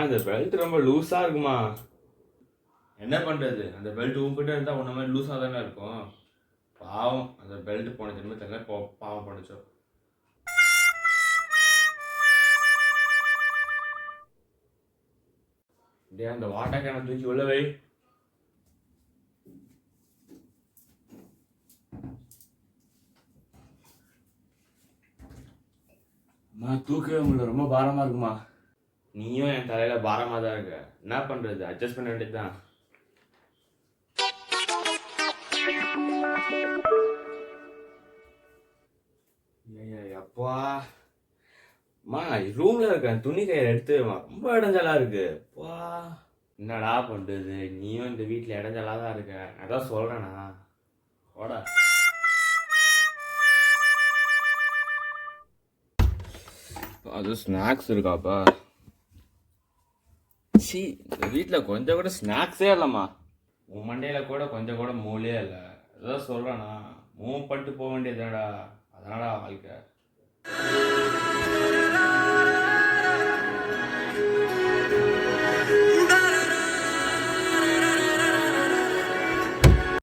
இந்த பெல்ட் ரொம்ப லூஸா இருக்குமா. என்ன பண்றது, அந்த பெல்ட் உங்ககிட்ட இருந்தா உன்ன மாதிரி லூஸா தானே இருக்கும். பாவம் அந்த பெல்ட் போன திரும்ப தெரியல பாவம் படிச்சோம். டே அந்த வாட்டர் கேனை தூக்கி உள்ள வை. தூக்கவே முடியல, ரொம்ப பாரமா இருக்குமா. நீயும் என் தலையில பாரமா தான் இருக்க. என்ன பண்றது, அட்ஜஸ்ட் பண்ண வேண்டியதுதான். அப்பா ரூம்ல இருக்கேன், துணி கையில எடுத்து ரொம்ப இடைஞ்சலா இருக்கு. அப்பா என்னடா பண்றது, நீயும் இந்த வீட்டுல இடைஞ்சலா தான் இருக்க. அதான் சொல்றேனா ஓட. அது ஸ்நாக்ஸ் இருக்காப்பா. சி இந்த வீட்டில் கொஞ்சம் கூட ஸ்நாக்ஸே இல்லைம்மா. உன் மண்டையில கூட கொஞ்சம் கூட மூலே இல்லை. அதான் சொல்கிறேண்ணா, மூவ் பண்ணிட்டு போக வேண்டியதுடா. அதனாடா வாழ்க்கை.